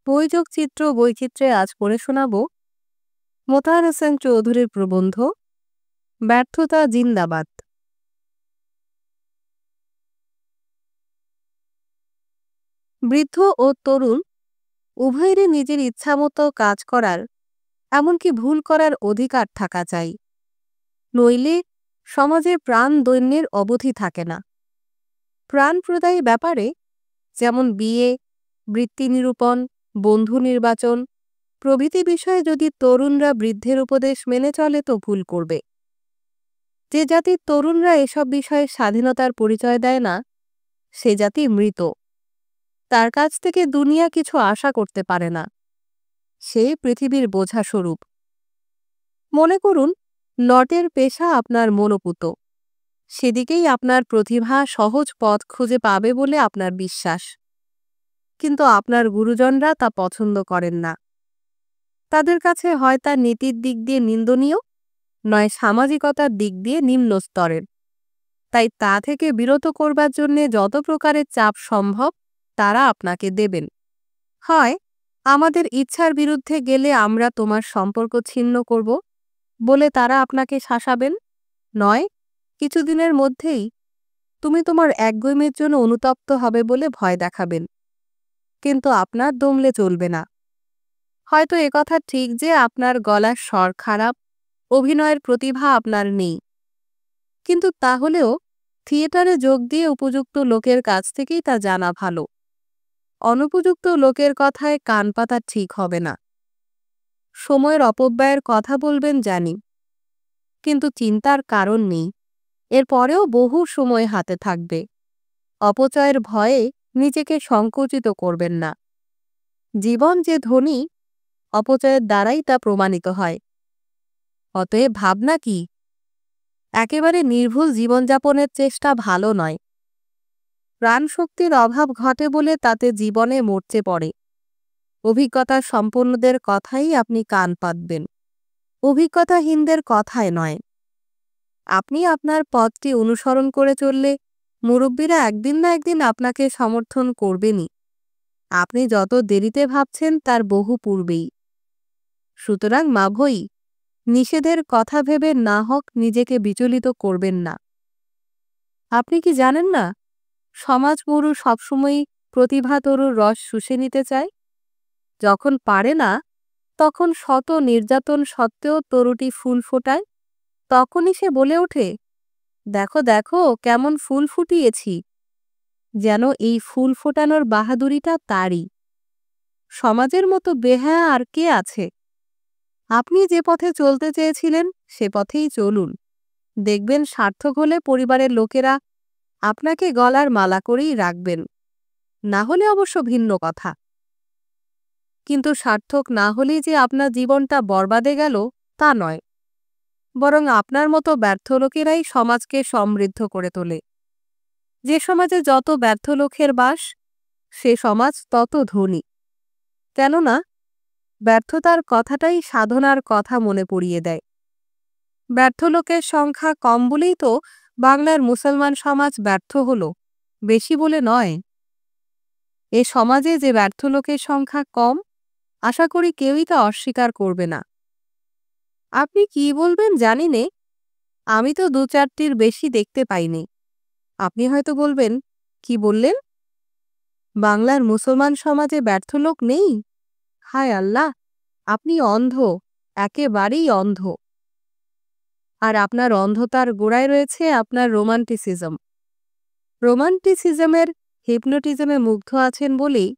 বৈযোগ চিত্র বৈচিত্র্যে আজ পড়ে শোনাব মোতাহার হোসেন চৌধুরীর প্রবন্ধ ব্যর্থতা জিন্দাবাদ। বৃদ্ধ ও তরুণ উভয়েরই নিজের ইচ্ছামতো কাজ করার, এমনকি ভুল করার অধিকার থাকা চাই, নইলে সমাজে প্রাণ দৈন্যের অবধি থাকে না। প্রাণপ্রদায়ী ব্যাপারে যেমন বিয়ে, বৃত্তি নিরূপণ, বন্ধু নির্বাচন প্রভৃতি বিষয়ে যদি তরুণরা বৃদ্ধের উপদেশ মেনে চলে তো ভুল করবে। যে জাতির তরুণরা এসব বিষয়ে স্বাধীনতার পরিচয় দেয় না, সে জাতি মৃত। তার কাছ থেকে দুনিয়া কিছু আশা করতে পারে না, সে পৃথিবীর বোঝা স্বরূপ। মনে করুন লটের পেশা আপনার মনোপুত, সেদিকেই আপনার প্রতিভা সহজ পথ খুঁজে পাবে বলে আপনার বিশ্বাস। কিন্তু আপনার গুরুজনরা তা পছন্দ করেন না। তাদের কাছে হয় তা নীতির দিক দিয়ে নিন্দনীয়, নয় সামাজিকতার দিক দিয়ে নিম্ন স্তরের। তাই তা থেকে বিরত করবার জন্যে যত প্রকারের চাপ সম্ভব তারা আপনাকে দেবেন। হয় আমাদের ইচ্ছার বিরুদ্ধে গেলে আমরা তোমার সম্পর্ক ছিন্ন করব বলে তারা আপনাকে শাসাবেন, নয় কিছুদিনের মধ্যেই তুমি তোমার একগুঁয়েমির জন্য অনুতপ্ত হবে বলে ভয় দেখাবেন। কিন্তু আপনার দমলে চলবে না। হয়তো একথা ঠিক যে আপনার গলার স্বর খারাপ, অভিনয়ের প্রতিভা আপনার নেই, কিন্তু তাহলেও থিয়েটারে যোগ দিয়ে উপযুক্ত লোকের কাছ থেকেই তা জানা ভালো। অনুপযুক্ত লোকের কথায় কান পাতা ঠিক হবে না। সময়ের অপব্যয়ের কথা বলবেন জানি, কিন্তু চিন্তার কারণ নেই, এরপরেও বহু সময় হাতে থাকবে। অপচয়ের ভয়ে নিজেকে সংকুচিত করবেন না। জীবন যে ধনী, অপচয়ের দ্বারাই তা প্রমাণিত হয়। অতএব ভাবনা কি? একেবারে নির্ভুল জীবনযাপনের চেষ্টা ভালো নয়। প্রাণশক্তির অভাব ঘটে বলে তাতে জীবনে মরচে পড়ে। অভিজ্ঞতা সম্পন্নদের কথাই আপনি কান পাতবেন, অভিজ্ঞতাহীনদের কথায় নয়। আপনি আপনার পথটি অনুসরণ করে চললে মুরব্বীরা একদিন না একদিন আপনাকে সমর্থন করবেনই। আপনি যত দেরিতে ভাবছেন তার বহু পূর্বেই। সুতরাং মাভই নিষেধের কথা ভেবে না হোক নিজেকে বিচলিত করবেন না। আপনি কি জানেন না, সমাজ মরু সবসময়ই প্রতিভাতরুর রস শুষে নিতে চায়। যখন পারে না, তখন শত নির্যাতন সত্ত্বেও তরুটি ফুল ফোটায়। তখনই সে বলে ওঠে, দেখো দেখো কেমন ফুল ফুটিয়েছি। যেন এই ফুল ফোটানোর বাহাদুরিটা তারই। সমাজের মতো বেহায়া আর কে আছে? আপনি যে পথে চলতে চেয়েছিলেন সে পথেই চলুন। দেখবেন সার্থক হলে পরিবারের লোকেরা আপনাকে গলার মালা করেই রাখবেন, না হলে অবশ্য ভিন্ন কথা। কিন্তু সার্থক না হলেই যে আপনার জীবনটা বরবাদে গেল তা নয়, বরং আপনার মতো ব্যর্থ লোকেরাই সমাজকে সমৃদ্ধ করে তোলে। যে সমাজে যত ব্যর্থ লোকের বাস, সে সমাজ তত ধনী। কেননা ব্যর্থতার কথাটাই সাধনার কথা মনে পড়িয়ে দেয়। ব্যর্থ লোকের সংখ্যা কম বলেই তো বাংলার মুসলমান সমাজ ব্যর্থ হল, বেশি বলে নয়। এ সমাজে যে ব্যর্থ লোকের সংখ্যা কম, আশা করি কেউই তা অস্বীকার করবে না। আপনি কি বলবেন জানি নে, আমি তো দু চারটির বেশি দেখতে পাইনি। আপনি হয়তো বলবেন, কি বললেন? বাংলার মুসলমান সমাজে ব্যর্থ লোক নেই? হায় আল্লাহ, আপনি অন্ধ, একেবারেই অন্ধ। আর আপনার অন্ধতার গোড়ায় রয়েছে আপনার রোমান্টিসিজম। রোমান্টিসিজমের হিপনোটিজমে মুগ্ধ আছেন বলেই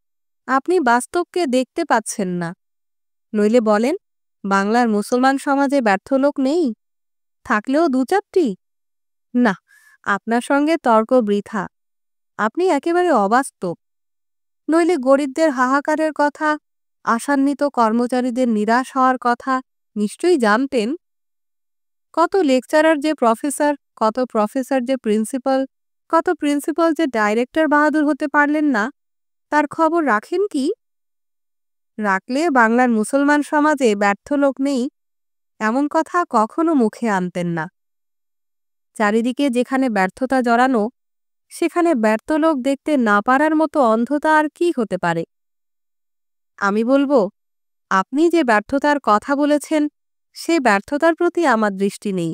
আপনি বাস্তবকে দেখতে পাচ্ছেন না। নইলে বলেন, বাংলার মুসলমান সমাজে ব্যর্থ লোক নেই? থাকলেও দু চারটি? না, আপনার সঙ্গে তর্ক বৃথা। আপনি একেবারে অবাস্তব। নইলে গরিবদের হাহাকারের কথা, আশান্বিত কর্মচারীদের নিরাশ হওয়ার কথা নিশ্চয়ই জানতেন। কত লেকচারার যে প্রফেসর, কত প্রফেসর যে প্রিন্সিপাল, কত প্রিন্সিপাল যে ডাইরেক্টর বাহাদুর হতে পারলেন না, তার খবর রাখেন কি? রাখলে বাংলার মুসলমান সমাজে ব্যর্থ লোক নেই এমন কথা কখনো মুখে আনতেন না। চারিদিকে যেখানে ব্যর্থতা জড়ানো, সেখানে ব্যর্থ লোক দেখতে না পারার মতো অন্ধতা আর কি হতে পারে? আমি বলবো, আপনি যে ব্যর্থতার কথা বলেছেন, সেই ব্যর্থতার প্রতি আমার দৃষ্টি নেই।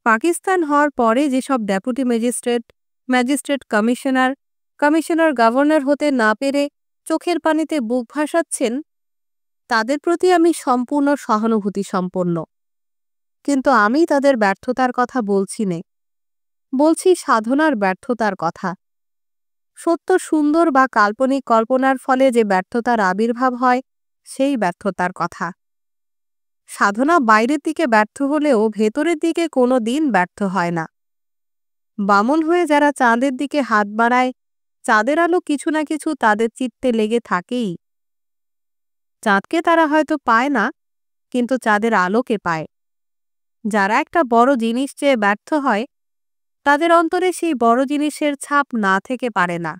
পাকিস্তান হওয়ার পরে যেসব deputy magistrate, magistrate commissioner, commissioner governor হতে না পেরে চোখের পানিতে বুক ভাসাচ্ছেন, তাদের প্রতি আমি সম্পূর্ণ সহানুভূতি সম্পন্ন। কিন্তু আমি তাদের ব্যর্থতার কথা বলছি নে, বলছি সাধনার ব্যর্থতার কথা। সত্য সুন্দর বা কাল্পনিক কল্পনার ফলে যে ব্যর্থতার আবির্ভাব হয়, সেই ব্যর্থতার কথা। সাধনা বাইরের দিকে ব্যর্থ হলেও ভেতরের দিকে কোনো দিন ব্যর্থ হয় না। বামন হয়ে যারা চাঁদের দিকে হাত বাড়ায়, চাঁদের আলো কিছু না কিছু তাদের চিত্তে লেগে থাকেই। চাঁদকে তারা হয়তো পায় না, কিন্তু চাঁদের আলোকে পায়। যারা একটা বড় জিনিস চেয়ে ব্যর্থ হয়, তাদের অন্তরে সেই বড় জিনিসের ছাপ না থেকে পারে না।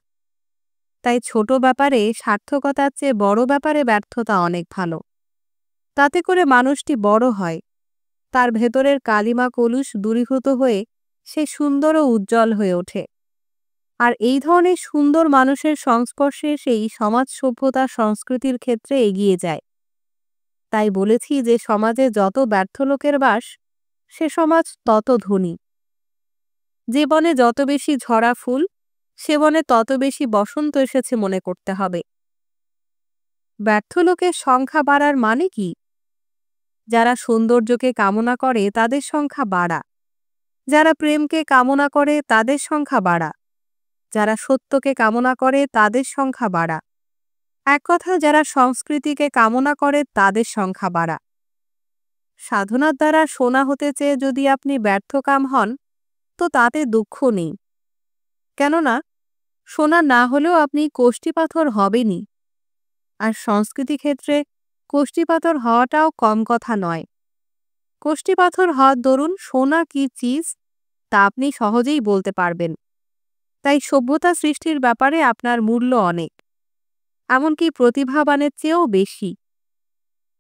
তাই ছোট ব্যাপারে সার্থকতার চেয়ে বড় ব্যাপারে ব্যর্থতা অনেক ভালো। তাতে করে মানুষটি বড় হয়, তার ভেতরের কালিমা কলুষ দূরীভূত হয়ে সে সুন্দর ও উজ্জ্বল হয়ে ওঠে। আর এই ধরনের সুন্দর মানুষের সংস্পর্শে সেই সমাজ সভ্যতা সংস্কৃতির ক্ষেত্রে এগিয়ে যায়। তাই বলেছি যে সমাজে যত ব্যর্থ লোকের বাস, সে সমাজ তত ধনী। যে বনে যত বেশি ঝরা ফুল, সে বনে তত বেশি বসন্ত এসেছে মনে করতে হবে। ব্যর্থ লোকের সংখ্যা বাড়ার মানে কি? যারা সৌন্দর্যকে কামনা করে তাদের সংখ্যা বাড়া, যারা প্রেমকে কামনা করে তাদের সংখ্যা বাড়া, যারা সত্যকে কামনা করে তাদের সংখ্যা বাড়া, এক কথা যারা সংস্কৃতিকে কামনা করে তাদের সংখ্যা বাড়া। সাধনার দ্বারা সোনা হতে চেয়ে যদি আপনি ব্যর্থকাম হন, তো তাতে দুঃখ নেই। কেননা সোনা না হলেও আপনি কোষ্ঠীপাথর হবেনই। আর সংস্কৃতি ক্ষেত্রে কোষ্ঠীপাথর হওয়াটাও কম কথা নয়। কোষ্ঠীপাথর হওয়ার দরুন সোনা কি চিজ তা আপনি সহজেই বলতে পারবেন। তাই সভ্যতা সৃষ্টির ব্যাপারে আপনার মূল্য অনেক, এমনকি প্রতিভাবানের চেয়েও বেশি।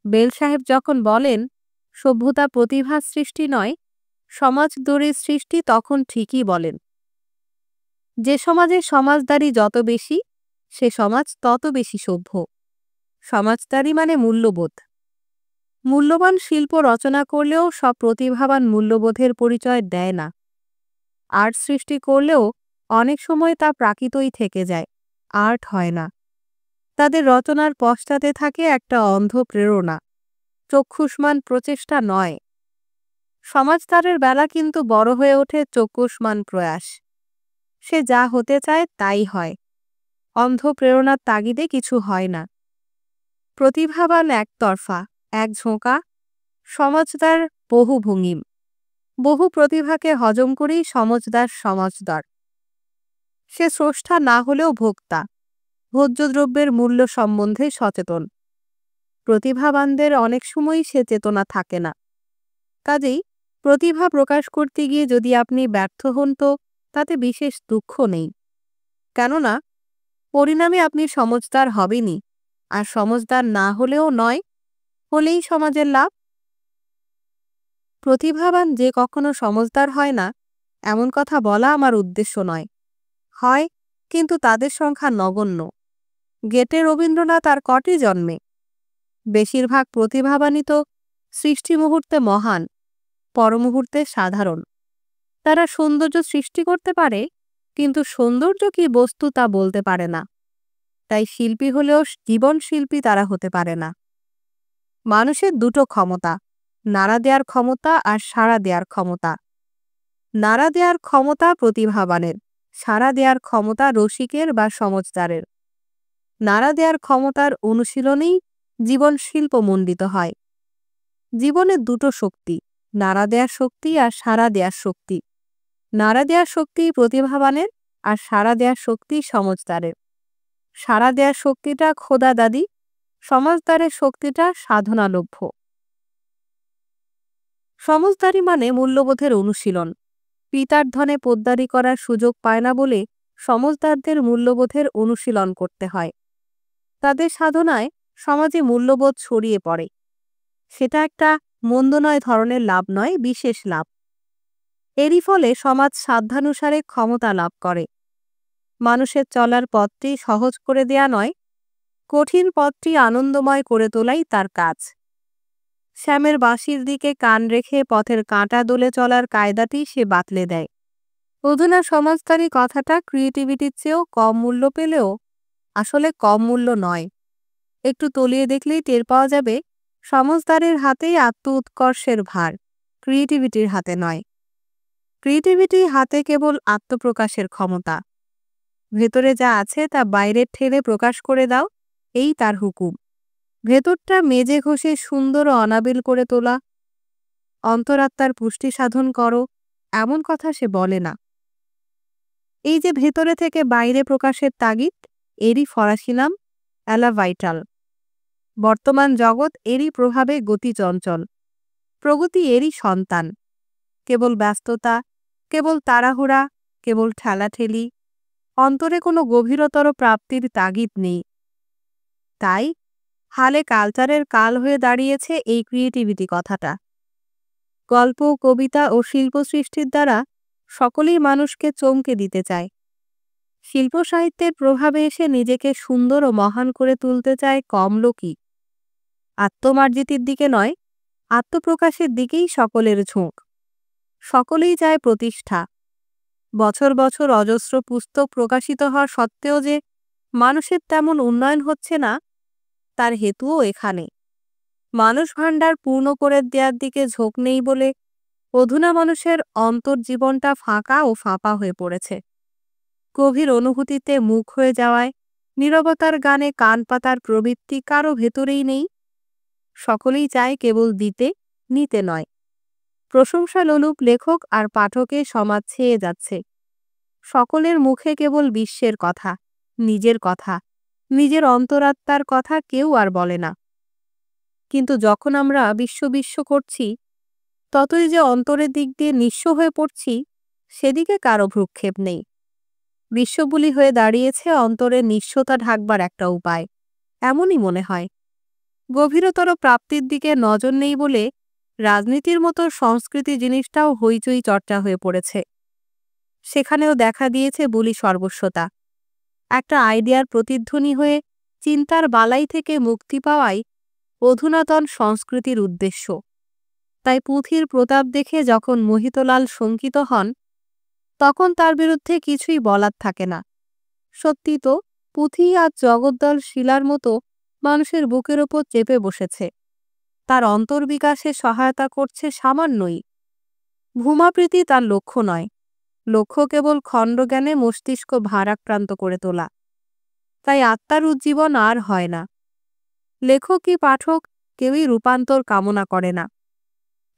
বেল সাহেব যখন বলেন সভ্যতা প্রতিভার সৃষ্টি নয়, সমাজদ্রোহীর সৃষ্টি, তখন ঠিকই বলেন। যে সমাজে সমাজদারি যত বেশি, সে সমাজ তত বেশি সভ্য। সমাজদারি মানে মূল্যবোধ। মূল্যবান শিল্প রচনা করলেও সব প্রতিভাবান মূল্যবোধের পরিচয় দেয় না। আর্ট সৃষ্টি করলেও অনেক সময় তা প্রাকৃতই থেকে যায়, আর্ট হয় না। তাদের রচনার পশ্চাতে থাকে একটা অন্ধ প্রেরণা, চক্ষুষ্মান প্রচেষ্টা নয়। সমাজদারের বেলা কিন্তু বড় হয়ে ওঠে চক্ষুষ্মান প্রয়াস। সে যা হতে চায় তাই হয়, অন্ধ প্রেরণার তাগিদে কিছু হয় না। প্রতিভাবান একতরফা, এক ঝোঁকা, সমাজদার বহু ভঙ্গিম। বহু প্রতিভাকে হজম করেই সমাজদার সমাজদার। সে স্রষ্টা না হলেও ভোক্তা, ভোজ্য দ্রব্যের মূল্য সম্বন্ধে সচেতন। প্রতিভাবানদের অনেক সময়ই সে চেতনা থাকে না। কাজেই প্রতিভা প্রকাশ করতে গিয়ে যদি আপনি ব্যর্থ হন, তো তাতে বিশেষ দুঃখ নেই। কেননা পরিণামে আপনি সমজদার হবেনই, আর সমজদার না হলেও নয়, হলেই সমাজের লাভ। প্রতিভাবান যে কখনো সমজদার হয় না, এমন কথা বলা আমার উদ্দেশ্য নয়। হয়, কিন্তু তাদের সংখ্যা নগণ্য। গেটে রবীন্দ্রনাথ আর কটি জন্মে? বেশিরভাগ প্রতিভাবানই তো সৃষ্টি মুহূর্তে মহান, পরমুহূর্তে সাধারণ। তারা সৌন্দর্য সৃষ্টি করতে পারে, কিন্তু সৌন্দর্য কি বস্তু তা বলতে পারে না। তাই শিল্পী হলেও জীবন শিল্পী তারা হতে পারে না। মানুষের দুটো ক্ষমতা, নাড়া দেওয়ার ক্ষমতা আর সাড়া দেওয়ার ক্ষমতা। নাড়া দেওয়ার ক্ষমতা প্রতিভাবানের, সাড়া দেওয়ার ক্ষমতা রসিকের বা সমজদারের। নাড়া দেওয়ার ক্ষমতার অনুশীলনেই জীবন শিল্পমণ্ডিত হয়। জীবনের দুটো শক্তি, নাড়া দেওয়ার শক্তি আর সাড়া দেওয়ার শক্তি। নাড়া দেওয়ার শক্তি প্রতিভাবানের, আর সাড়া দেওয়ার শক্তি সমজদারের। সাড়া দেওয়ার শক্তিটা খোদা দাদি, সমজদারের শক্তিটা সাধনালভ্য। সমজদারি মানে মূল্যবোধের অনুশীলন। পিতার ধনে পোদ্দারি করার সুযোগ পায় না বলে সমজদারদের মূল্যবোধের অনুশীলন করতে হয়। তাদের সাধনায় সমাজে মূল্যবোধ ছড়িয়ে পড়ে। সেটা একটা মন্দ নয় ধরনের লাভ নয়, বিশেষ লাভ। এরই ফলে সমাজ সাধ্যানুসারে ক্ষমতা লাভ করে। মানুষের চলার পথটি সহজ করে দেয়া নয়, কঠিন পথটি আনন্দময় করে তোলাই তার কাজ। শ্যামের বাঁশির দিকে কান রেখে পথের কাঁটা দোলে চলার কায়দাটি সে বাতলে দেয়। অধুনা সমাজতারী কথাটা ক্রিয়েটিভিটির চেয়েও কম মূল্য পেলেও আসলে কম মূল্য নয়। একটু তলিয়ে দেখলেই টের পাওয়া যাবে সমাজদারের হাতেই আত্ম উৎকর্ষের ভার, ক্রিয়েটিভিটির হাতে নয়। ক্রিয়েটিভিটির হাতে কেবল আত্মপ্রকাশের ক্ষমতা। ভেতরে যা আছে তা বাইরের ঠেলে প্রকাশ করে দাও, এই তার হুকুম। ভেতরটা মেজে ঘষে সুন্দর ও অনাবিল করে তোলা, অন্তরাত্মার পুষ্টি সাধন করো, এমন কথা সে বলে না। এই যে ভেতরে থেকে বাইরে প্রকাশের তাগিদ, এরই ফরাসি নাম অ্যালা ভাইটাল। বর্তমান জগৎ এরই প্রভাবে গতিচঞ্চল, প্রগতি এরই সন্তান। কেবল ব্যস্ততা, কেবল তাড়াহুড়া, কেবল ঠেলাঠেলি, অন্তরে কোনো গভীরতর প্রাপ্তির তাগিদ নেই। তাই হালে কালচারের কাল হয়ে দাঁড়িয়েছে এই ক্রিয়েটিভিটি কথাটা। গল্প, কবিতা ও শিল্প সৃষ্টির দ্বারা সকলেই মানুষকে চমকে দিতে চায়। শিল্প সাহিত্যের প্রভাবে এসে নিজেকে সুন্দর ও মহান করে তুলতে চায় কম লোকই। আত্মমার্জিতির দিকে নয়, আত্মপ্রকাশের দিকেই সকলের ঝোঁক। সকলেই চায় প্রতিষ্ঠা। বছর বছর অজস্র পুস্তক প্রকাশিত হওয়া সত্ত্বেও যে মানুষের তেমন উন্নয়ন হচ্ছে না, তার হেতুও এখানে। মানুষ ভাণ্ডার পূর্ণ করে দেওয়ার দিকে ঝোঁক নেই বলে অধুনা মানুষের অন্তর্জীবনটা ফাঁকা ও ফাঁপা হয়ে পড়েছে। গভীর অনুভূতিতে মুখ হয়ে যাওয়ায়, নীরবতার গানে কান পাতার প্রবৃত্তি কারও ভেতরেই নেই। সকলেই চায় কেবল দিতে, নিতে নয়। প্রশংসালোলুপ লেখক আর পাঠকে সমাজ ছেয়ে যাচ্ছে। সকলের মুখে কেবল বিশ্বের কথা, নিজের কথা, নিজের অন্তরাত্মার কথা কেউ আর বলে না। কিন্তু যখন আমরা বিশ্ব করছি, ততই যে অন্তরের দিক দিয়ে নিঃস্ব হয়ে পড়ছি, সেদিকে কারো ভ্রুক্ষেপ নেই। বিশ্ববুলি হয়ে দাঁড়িয়েছে অন্তরের নিঃস্বতা ঢাকবার একটা উপায়, এমনই মনে হয়। গভীরতর প্রাপ্তির দিকে নজর নেই বলে রাজনীতির মতো সংস্কৃতি জিনিসটাও হইচই চর্চা হয়ে পড়েছে। সেখানেও দেখা দিয়েছে বুলি সর্বস্বতা। একটা আইডিয়ার প্রতিধ্বনি হয়ে চিন্তার বালাই থেকে মুক্তি পাওয়াই অধুনাতন সংস্কৃতির উদ্দেশ্য। তাই পুঁথির প্রতাপ দেখে যখন মোহিতলাল শঙ্কিত হন, তখন তার বিরুদ্ধে কিছুই বলার থাকে না। সত্যি তো, পুঁথি আজ জগদ্দল শিলার মতো মানুষের বুকের ওপর চেপে বসেছে। তার অন্তর্বিকাশে সহায়তা করছে সামান্যই। ভূমাপ্রীতি তার লক্ষ্য নয়, লক্ষ্য কেবল খণ্ডজ্ঞানে মস্তিষ্ক ভারাক্রান্ত করে তোলা। তাই আত্মার উজ্জীবন আর হয় না। লেখক কি পাঠক কেউই রূপান্তর কামনা করে না।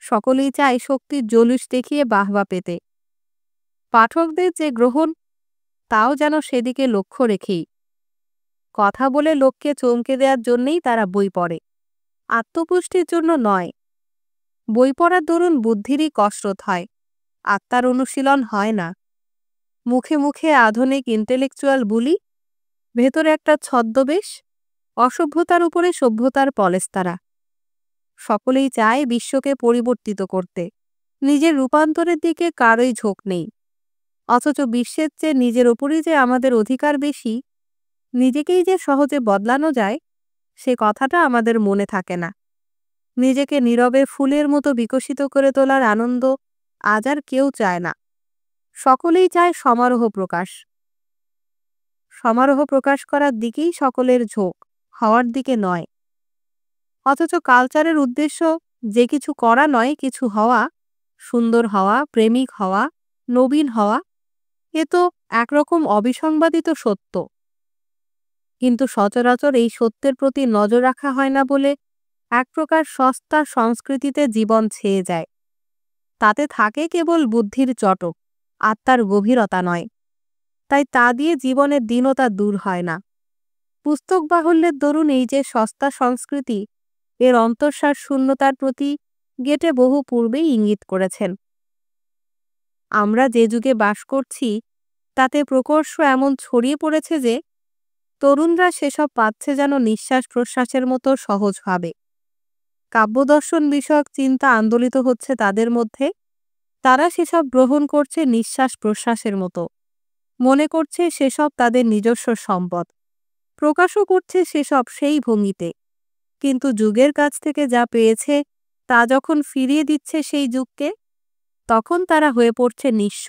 সকলেই চায় শক্তির জলুস দেখিয়ে বাহবা পেতে। পাঠকদের যে গ্রহণ, তাও যেন সেদিকে লক্ষ্য রেখেই। কথা বলে লোককে চমকে দেওয়ার জন্যেই তারা বই পড়ে, আত্মপুষ্টির জন্য নয়। বই পড়ার দরুন বুদ্ধিরই কসরত হয়, আত্মার অনুশীলন হয় না। মুখে মুখে আধুনিক ইন্টেলেকচুয়াল বুলি, ভেতরে একটা ছদ্মবেশ, অসভ্যতার উপরে সভ্যতার পলেস্তারা। সকলেই চায় বিশ্বকে পরিবর্তিত করতে, নিজের রূপান্তরের দিকে কারোই ঝোঁক নেই। অথচ বিশ্বের চেয়ে নিজের ওপরই যে আমাদের অধিকার বেশি, নিজেকেই যে সহজে বদলানো যায়, সে কথাটা আমাদের মনে থাকে না। নিজেকে নীরবে ফুলের মতো বিকশিত করে তোলার আনন্দ আজ আর কেউ চায় না। সকলেই চায় সমারোহ প্রকাশ। সমারোহ প্রকাশ করার দিকেই সকলের ঝোঁক, হওয়ার দিকে নয়। অথচ কালচারের উদ্দেশ্য যে কিছু করা নয়, কিছু হওয়া, সুন্দর হওয়া, প্রেমিক হওয়া, নবীন হওয়া। এ তো একরকম অবিসংবাদিত সত্য। কিন্তু সচরাচর এই সত্যের প্রতি নজর রাখা হয় না বলে এক প্রকার সস্তা সংস্কৃতিতে জীবন ছেয়ে যায়। তাতে থাকে কেবল বুদ্ধির চটক, আত্মার গভীরতা নয়। তাই তা দিয়ে জীবনের দীনতা দূর হয় না। পুস্তক বাহুল্যের দরুন এই যে সস্তা সংস্কৃতি, এর অন্তঃসার শূন্যতার প্রতি গেটে বহু পূর্বেই ইঙ্গিত করেছেন। আমরা যে যুগে বাস করছি, তাতে প্রকর্ষ এমন ছড়িয়ে পড়েছে যে তরুণরা সেসব পাচ্ছে যেন নিঃশ্বাস প্রশ্বাসের মতো সহজভাবে। কাব্যদর্শন বিষয়ক চিন্তা আন্দোলিত হচ্ছে তাদের মধ্যে। তারা সেসব গ্রহণ করছে নিঃশ্বাস প্রশ্বাসের মতো, মনে করছে সেসব তাদের নিজস্ব সম্পদ। প্রকাশও করছে সেসব সেই ভঙ্গিতে, কিন্তু যুগের কাছ থেকে যা পেয়েছে তা যখন ফিরিয়ে দিচ্ছে সেই যুগকে, তখন তারা হয়ে পড়ছে নিঃস্ব।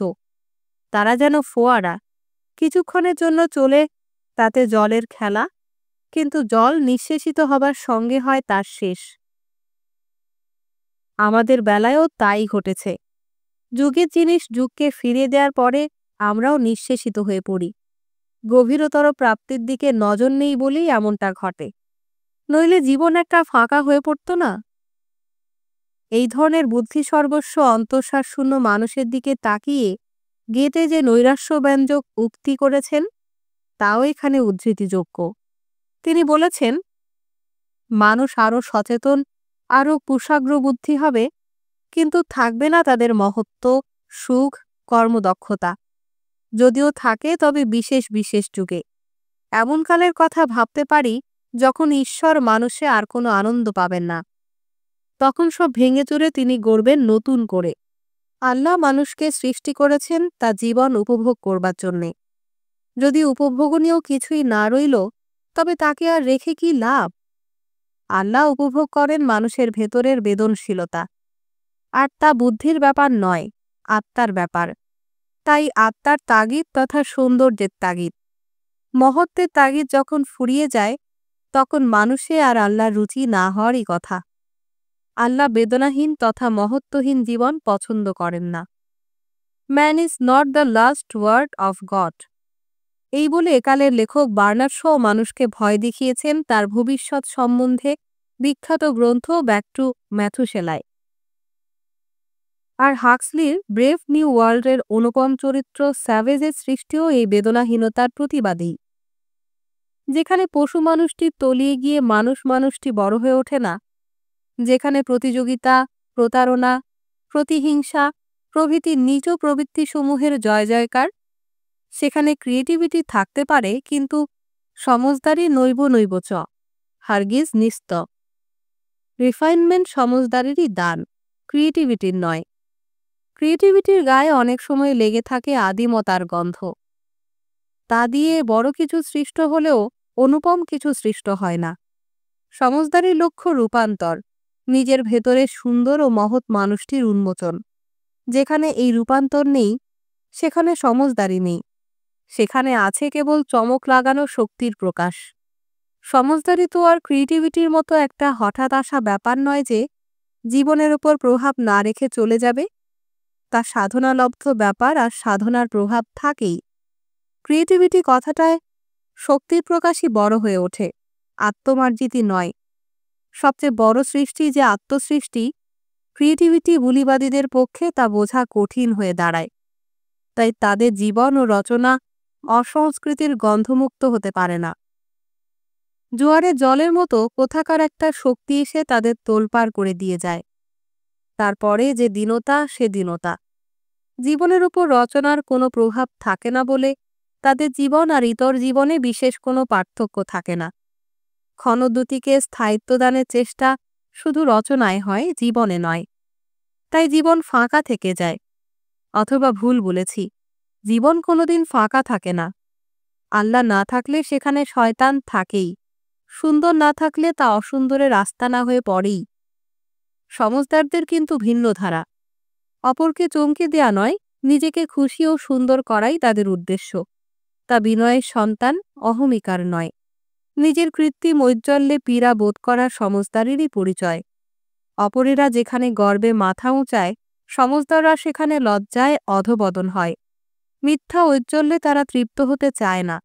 তারা যেন ফোয়ারা, কিছুক্ষণের জন্য চলে তাতে জলের খেলা, কিন্তু জল নিঃশেষিত হবার সঙ্গে হয় তার শেষ। আমাদের বেলায়ও তাই ঘটেছে। যুগের জিনিস যুগকে ফিরিয়ে দেওয়ার পরে আমরাও নিঃশেষিত হয়ে পড়ি। গভীরতর প্রাপ্তির দিকে নজর নেই বলেই এমনটা ঘটে, নইলে জীবন একটা ফাঁকা হয়ে পড়ত না। এই ধরনের বুদ্ধি সর্বস্ব অন্তঃসারশূন্য মানুষের দিকে তাকিয়ে গেতে যে নৈরাশ্যব্যঞ্জক উক্তি করেছেন, তাও এখানে উদ্ধৃতিযোগ্য। তিনি বলেছেন, মানুষ আরও সচেতন, আরও কুশাগ্র বুদ্ধি হবে, কিন্তু থাকবে না তাদের মহত্ব, সুখ, কর্মদক্ষতা। যদিও থাকে তবে বিশেষ বিশেষ যুগে। এমন কালের কথা ভাবতে পারি যখন ঈশ্বর মানুষে আর কোনো আনন্দ পাবেন না। তখন সব ভেঙে চুরে তিনি গড়বেন নতুন করে। আল্লাহ মানুষকে সৃষ্টি করেছেন তা জীবন উপভোগ করবার জন্যে। যদি উপভোগনীয় কিছুই না রইল, তবে তাকে আর রেখে কি লাভ? আল্লাহ উপভোগ করেন মানুষের ভেতরের বেদনশীলতা, আর তা বুদ্ধির ব্যাপার নয়, আত্মার ব্যাপার। তাই আত্মার তাগিদ তথা সৌন্দর্যের তাগিদ, মহত্বের তাগিদ যখন ফুরিয়ে যায়, তখন মানুষে আর আল্লাহর রুচি না হওয়ারই কথা। আল্লাহ বেদনাহীন তথা মহত্বহীন জীবন পছন্দ করেন না। Man is not the last word of God. এই বলে একালের লেখক বার্নার্ড শ মানুষকে ভয় দেখিয়েছেন তার ভবিষ্যৎ সম্বন্ধে বিখ্যাত গ্রন্থ ব্যাক টু ম্যাথুসেলায়। আর হাক্সলির ব্রেভ নিউ ওয়ার্ল্ডের অনুপম চরিত্র স্যাভেজের সৃষ্টিও এই বেদনাহীনতার প্রতিবাদী। যেখানে পশু মানুষটি তলিয়ে গিয়ে মানুষটি বড় হয়ে ওঠে না, যেখানে প্রতিযোগিতা, প্রতারণা, প্রতিহিংসা প্রভৃতি নীচ প্রবৃত্তিসমূহের জয় জয়কার, সেখানে ক্রিয়েটিভিটি থাকতে পারে, কিন্তু সমজদারি নৈব নৈব চ, হারগিজ নিস্ত। রিফাইনমেন্ট সমজদারেরই দান, ক্রিয়েটিভিটির নয়। ক্রিয়েটিভিটির গায়ে অনেক সময় লেগে থাকে আদিমতার গন্ধ। তা দিয়ে বড় কিছু সৃষ্ট হলেও অনুপম কিছু সৃষ্ট হয় না। সমজদারির লক্ষ্য রূপান্তর, নিজের ভেতরে সুন্দর ও মহৎ মানুষটির উন্মোচন। যেখানে এই রূপান্তর নেই, সেখানে সমজদারি নেই, সেখানে আছে কেবল চমক লাগানো শক্তির প্রকাশ। সমজদারি তো আর ক্রিয়েটিভিটির মতো একটা হঠাৎ আসা ব্যাপার নয় যে জীবনের উপর প্রভাব না রেখে চলে যাবে। তা সাধনালব্ধ ব্যাপার, আর সাধনার প্রভাব থাকেই। ক্রিয়েটিভিটি কথাটায় শক্তির প্রকাশই বড় হয়ে ওঠে, আত্মমার্জিতি নয়। সবচেয়ে বড় সৃষ্টি যে আত্মসৃষ্টি, ক্রিয়েটিভিটি বুলিবাদীদের পক্ষে তা বোঝা কঠিন হয়ে দাঁড়ায়। তাই তাদের জীবন ও রচনা অসংস্কৃতির গন্ধমুক্ত হতে পারে না। জোয়ারে জলের মতো কোথাকার একটা শক্তি এসে তাদের তোলপাড় করে দিয়ে যায়। তারপরে যে দীনতা, সে দীনতা। জীবনের উপর রচনার কোনো প্রভাব থাকে না বলে তাদের জীবন আর ইতর জীবনে বিশেষ কোনো পার্থক্য থাকে না। ক্ষণদ্যুতিকে স্থায়িত্বদানের চেষ্টা শুধু রচনায় হয়, জীবনে নয়। তাই জীবন ফাঁকা থেকে যায়। অথবা ভুল বলেছি, জীবন কোনোদিন ফাঁকা থাকে না। আল্লাহ না থাকলে সেখানে শয়তান থাকেই, সুন্দর না থাকলে তা অসুন্দরের আস্তানা হয়ে পড়েই। সমজদারদের কিন্তু ভিন্ন ধারা। অপরকে চমকে দেয়া নয়, নিজেকে খুশি ও সুন্দর করাই তাদের উদ্দেশ্য। তা বিনয়ের সন্তান, অহমিকার নয়। নিজের কৃত্রিম ঔজ্জ্বল্যে পীড়া বোধ করার সমজদারেরই পরিচয়। অপরেরা যেখানে গর্বে মাথা উঁচায়, সমজদাররা সেখানে লজ্জায় অধঃপতন হয়। মিথ্যা ঔজ্জ্বল্যে তারা তৃপ্ত হতে চায় না।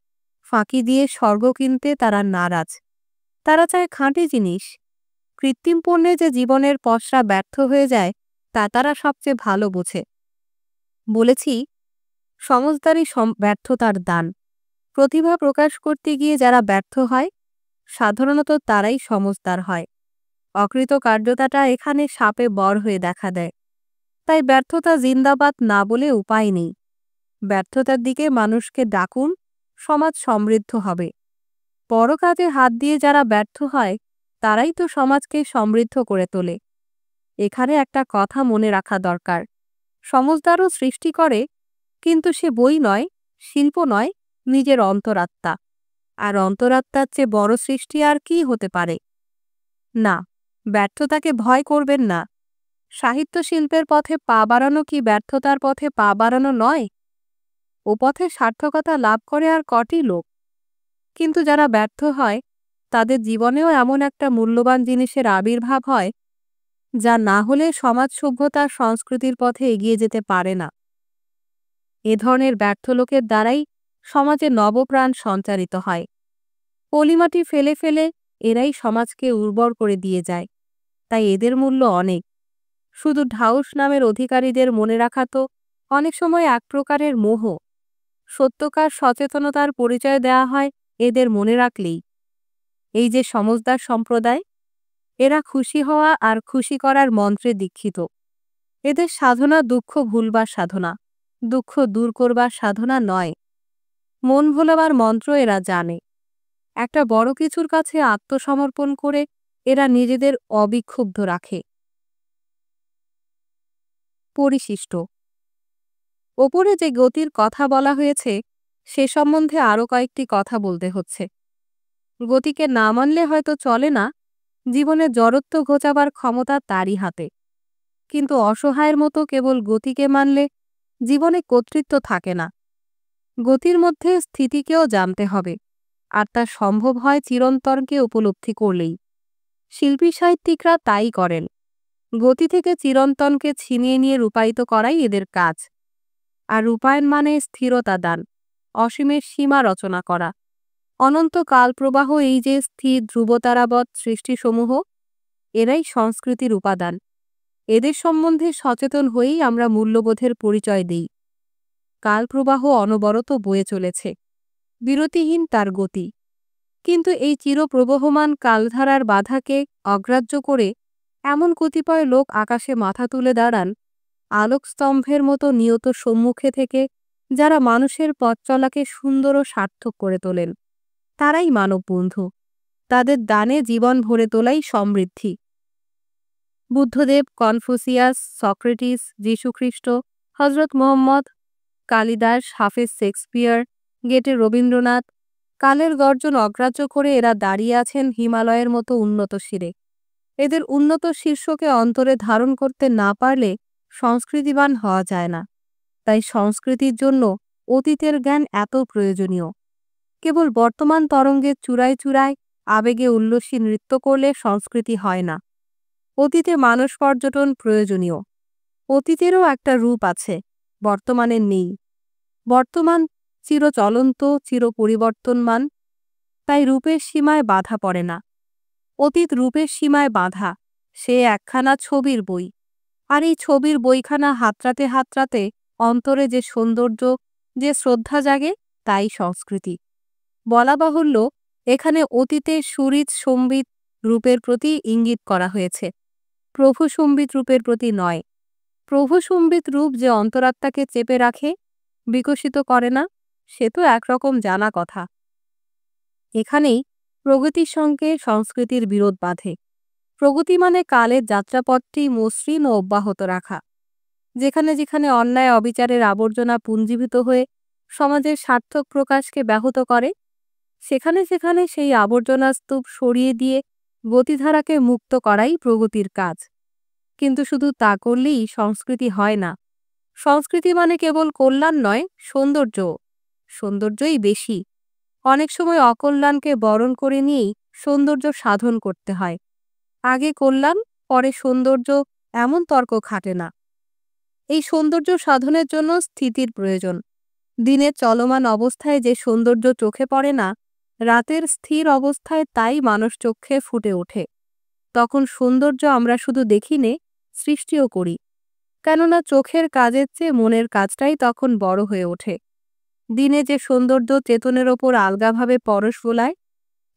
ফাঁকি দিয়ে স্বর্গ কিনতে তারা নারাজ। তারা চায় খাঁটি জিনিস। কৃত্রিম পণ্যে যে জীবনের পসরা ব্যর্থ হয়ে যায়, তা তারা সবচেয়ে ভালো বোঝে। বলেছি, সমজদারি ব্যর্থতার দান। প্রতিভা প্রকাশ করতে গিয়ে যারা ব্যর্থ হয়, সাধারণত তারাই সমজদার হয়। অকৃতকার্যতাটা এখানে সাপে বর হয়ে দেখা দেয়। তাই ব্যর্থতা জিন্দাবাদ না বলে উপায় নেই। ব্যর্থতার দিকে মানুষকে ডাকুন, সমাজ সমৃদ্ধ হবে। বড় কাজে হাত দিয়ে যারা ব্যর্থ হয়, তারাই তো সমাজকে সমৃদ্ধ করে তোলে। এখানে একটা কথা মনে রাখা দরকার, সমজদারও সৃষ্টি করে, কিন্তু সে বই নয়, শিল্প নয়, নিজের অন্তরাত্মা। আর অন্তরাত্মার চেয়ে বড় সৃষ্টি আর কি হতে পারে? না, ব্যর্থতাকে ভয় করবেন না। সাহিত্য শিল্পের পথে পা বাড়ানো কি ব্যর্থতার পথে পা বাড়ানো নয়? ও পথে সার্থকতা লাভ করে আর কটি লোক। কিন্তু যারা ব্যর্থ হয় তাদের জীবনেও এমন একটা মূল্যবান জিনিসের আবির্ভাব হয় যা না হলে সমাজ সভ্যতার সংস্কৃতির পথে এগিয়ে যেতে পারে না। এ ধরনের ব্যর্থ লোকের দ্বারাই সমাজে নবপ্রাণ সঞ্চারিত হয়। পলিমাটি ফেলে ফেলে এরাই সমাজকে উর্বর করে দিয়ে যায়। তাই এদের মূল্য অনেক। শুধু ঢাউস নামের অধিকারীদের মনে রাখা তো অনেক সময় এক প্রকারের মোহ। সত্যকার সচেতনতার পরিচয় দেয়া হয় এদের মনে রাখলেই। এই যে সমজদার সম্প্রদায়, এরা খুশি হওয়া আর খুশি করার মন্ত্রে দীক্ষিত। এদের সাধনা দুঃখ ভুলবার সাধনা, দুঃখ দূর করবার সাধনা নয়। মন ভোলাবার মন্ত্র এরা জানে। একটা বড় কিছুর কাছে আত্মসমর্পণ করে এরা নিজেদের অবিক্ষুব্ধ রাখে। পরিশিষ্ট। ওপরে যে গতির কথা বলা হয়েছে সে সম্বন্ধে আরও কয়েকটি কথা বলতে হচ্ছে। গতিকে না মানলে হয়তো চলে না, জীবনে জড়ত্ব ঘোচাবার ক্ষমতা তারই হাতে। কিন্তু অসহায়ের মতো কেবল গতিকে মানলে জীবনে কর্তৃত্ব থাকে না। গতির মধ্যে স্থিতিকেও জানতে হবে, আর তা সম্ভব হয় চিরন্তনকে উপলব্ধি করলেই। শিল্পী সাহিত্যিকরা তাই করেন। গতি থেকে চিরন্তনকে ছিনিয়ে নিয়ে রূপায়িত করাই এদের কাজ। আর রূপায়ণ মানে স্থিরতা দান, অসীমের সীমা রচনা করা। অনন্ত কালপ্রবাহ এই যে স্থির ধ্রুবতারাবৎ সৃষ্টিসমূহ, এরাই সংস্কৃতির উপাদান। এদের সম্বন্ধে সচেতন হয়েই আমরা মূল্যবোধের পরিচয় দিই। কালপ্রবাহ অনবরত বয়ে চলেছে, বিরতিহীন তার গতি। কিন্তু এই চিরপ্রবহমান কালধারার বাধাকে অগ্রাহ্য করে এমন কতিপয় লোক আকাশে মাথা তুলে দাঁড়ান, আলোকস্তম্ভের মতো নিয়ত সম্মুখে থেকে, যারা মানুষের পথ চলাকে সুন্দর ও সার্থক করে তোলেন। তারাই মানববন্ধু। তাদের দানে জীবন ভরে তোলাই সমৃদ্ধি। বুদ্ধদেব, কনফুসিয়াস, সক্রেটিস, যীশুখ্রিস্ট, হজরত মুহম্মদ, কালিদাস, হাফেজ শেক্সপিয়ার, গেটে রবীন্দ্রনাথ, কালের গর্জন অগ্রাহ্য করে এরা দাঁড়িয়ে আছেন হিমালয়ের মতো উন্নত শিরে। এদের উন্নত শীর্ষকে অন্তরে ধারণ করতে না পারলে সংস্কৃতিবান হওয়া যায় না। তাই সংস্কৃতির জন্য অতীতের জ্ঞান এত প্রয়োজনীয়। কেবল বর্তমান তরঙ্গের চূড়ায় চূড়ায় আবেগে উল্লসী নৃত্য করলে সংস্কৃতি হয় না। অতীতে মানস পর্যটন প্রয়োজনীয়। অতীতেরও একটা রূপ আছে, বর্তমানের নেই। বর্তমান চিরচলন্ত, চিরপরিবর্তনমান, তাই রূপের সীমায় বাধা পড়ে না। অতীত রূপের সীমায় বাঁধা, সে একখানা ছবির বই। আর এই ছবির বইখানা হাতড়াতে হাতড়াতে অন্তরে যে সৌন্দর্য, যে শ্রদ্ধা জাগে, তাই সংস্কৃতি। বলা বাহুল্য, এখানে অতীতের সুরিত সম্বিত রূপের প্রতি ইঙ্গিত করা হয়েছে, প্রভু সম্বিত রূপের প্রতি নয়। প্রভু সম্বিত রূপ যে অন্তরাত্মাকে চেপে রাখে, বিকশিত করে না, সে তো একরকম জানা কথা। এখানেই প্রগতির সঙ্গে সংস্কৃতির বিরোধ বাধে। প্রগতি মানে কালের যাত্রাপথটি মসৃণ ও অব্যাহত রাখা। যেখানে যেখানে অন্যায় অবিচারের আবর্জনা পুঞ্জীভূত হয়ে সমাজের সার্থক প্রকাশকে ব্যাহত করে, সেখানে সেখানে সেই আবর্জনা স্তূপ সরিয়ে দিয়ে গতিধারাকে মুক্ত করাই প্রগতির কাজ। কিন্তু শুধু তা করলেই সংস্কৃতি হয় না। সংস্কৃতি মানে কেবল কল্যাণ নয়, সৌন্দর্য। সৌন্দর্যই বেশি। অনেক সময় অকল্যাণকে বরণ করে নিয়েই সৌন্দর্য সাধন করতে হয়। আগে কল্যাণ, পরে সৌন্দর্য, এমন তর্ক খাটে না। এই সৌন্দর্য সাধনের জন্য স্থিতির প্রয়োজন। দিনের চলমান অবস্থায় যে সৌন্দর্য চোখে পড়ে না, রাতের স্থির অবস্থায় তাই মানুষ চক্ষে ফুটে ওঠে। তখন সৌন্দর্য আমরা শুধু দেখি নে, সৃষ্টিও করি। কেননা চোখের কাজের চেয়ে মনের কাজটাই তখন বড় হয়ে ওঠে। দিনে যে সৌন্দর্য চেতনের ওপর আলগাভাবে পরশ বোলায়,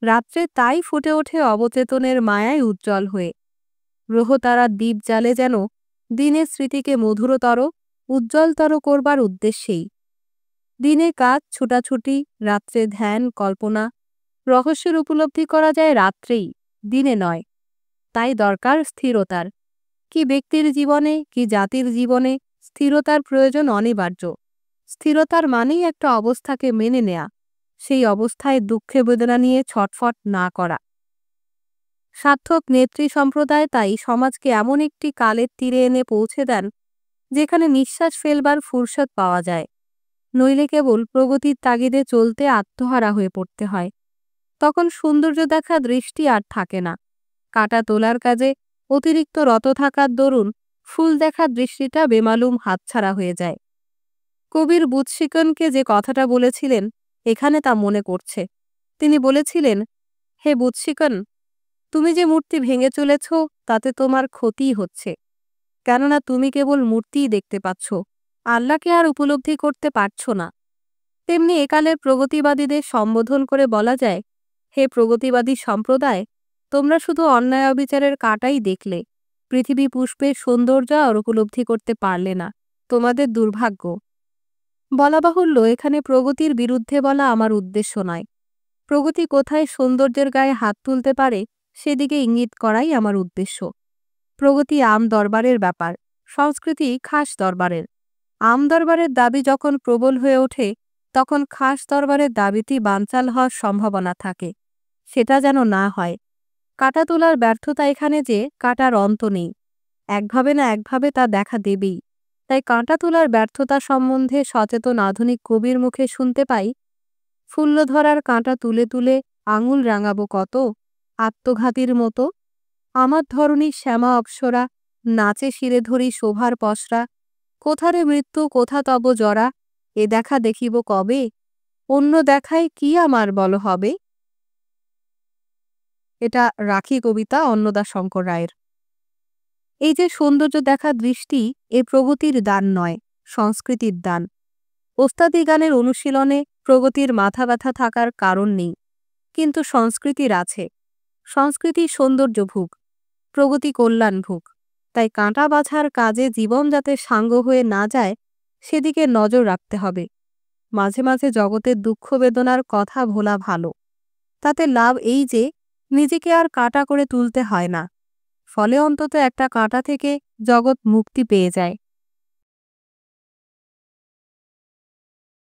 রাত্রে তাই ফুটে ওঠে অবচেতনের মায়ায় উজ্জ্বল হয়ে। গ্রহতারার দ্বীপ জ্বালে যেন দিনের স্মৃতিকে মধুরতর, উজ্জ্বলতর করবার উদ্দেশ্যেই। দিনে কাজ, ছুটাছুটি, রাত্রে ধ্যান, কল্পনা, রহস্যের উপলব্ধি করা যায় রাত্রেই, দিনে নয়। তাই দরকার স্থিরতার। কি ব্যক্তির জীবনে, কি জাতির জীবনে স্থিরতার প্রয়োজন অনিবার্য। স্থিরতার মানেই একটা অবস্থাকে মেনে নেয়া, সেই অবস্থায় দুঃখে বেদনা নিয়ে ছটফট না করা। সার্থক নেত্রী সম্প্রদায় তাই সমাজকে এমন একটি কালের তীরে এনে পৌঁছে দেন যেখানে নিঃশ্বাস ফেলবার ফুরসত পাওয়া যায়, নইলে কেবল প্রগতির তাগিদে চলতে আত্মহারা হয়ে পড়তে হয়। তখন সৌন্দর্য দেখা দৃষ্টি আর থাকে না। কাঁটা তোলার কাজে অতিরিক্ত রত থাকার দরুন ফুল দেখার দৃষ্টিটা বেমালুম হাতছাড়া হয়ে যায়। কবির বুৎসিকনকে যে কথাটা বলেছিলেন এখানে তা মনে করছে। তিনি বলেছিলেন, হে বুৎসিকন, তুমি যে মূর্তি ভেঙে চলেছ তাতে তোমার ক্ষতিই হচ্ছে, কেননা তুমি কেবল মূর্তিই দেখতে পাচ্ছ, আল্লাহকে আর উপলব্ধি করতে পারছ না। তেমনি একালের প্রগতিবাদীদের সম্বোধন করে বলা যায়, হে প্রগতিবাদী সম্প্রদায়, তোমরা শুধু অন্যায় অবিচারের কাঁটাই দেখলে, পৃথিবী পুষ্পের সৌন্দর্য আর উপলব্ধি করতে পারলে না। তোমাদের দুর্ভাগ্য। বলা বাহুল্য, এখানে প্রগতির বিরুদ্ধে বলা আমার উদ্দেশ্য নয়। প্রগতি কোথায় সৌন্দর্যের গায়ে হাত তুলতে পারে সেদিকে ইঙ্গিত করাই আমার উদ্দেশ্য। প্রগতি আম দরবারের ব্যাপার, সংস্কৃতি খাস দরবারের। আম দরবারের দাবি যখন প্রবল হয়ে ওঠে তখন খাস দরবারের দাবিটি বানচাল হওয়ার সম্ভাবনা থাকে। সেটা যেন না হয়। কাঁটা তোলার ব্যর্থতা এখানে যে কাঁটার অন্ত নেই, একভাবে না একভাবে তা দেখা দেবেই। তাই কাঁটা তোলার ব্যর্থতা সম্বন্ধে সচেতন আধুনিক কবির মুখে শুনতে পাই, ফুল্লধরার কাঁটা তুলে তুলে আঙুল রাঙাবো কত, আত্মঘাতীর মতো। আমার ধরনী শ্যামা অপ্সরা, নাচে শিরে ধরি শোভার পসরা, কোথারে মৃত্যু কোথা তব জরা, এ দেখা দেখিব কবে, অন্য দেখায় কি আমার বল হবে। এটা রাখি কবিতা, অন্নদাশঙ্কর রায়ের। এই যে সৌন্দর্য দেখা দৃষ্টি, এ প্রগতির দান নয়, সংস্কৃতির দান। ওস্তাদি গানের অনুশীলনে প্রগতির মাথা ব্যথা থাকার কারণ নেই, কিন্তু সংস্কৃতির আছে। সংস্কৃতি সৌন্দর্য ভুগ, প্রগতি কল্যাণ ভুগ। তাই কাঁটা বাছার কাজে জীবন যাতে সাঙ্গ হয়ে না যায় সেদিকে নজর রাখতে হবে। মাঝে মাঝে জগতের দুঃখ বেদনার কথা ভোলা ভালো। তাতে লাভ এই যে নিজেকে আর কাঁটা করে তুলতে হয় না, ফলে অন্তত একটা কাঁটা থেকে জগৎ মুক্তি পেয়ে যায়।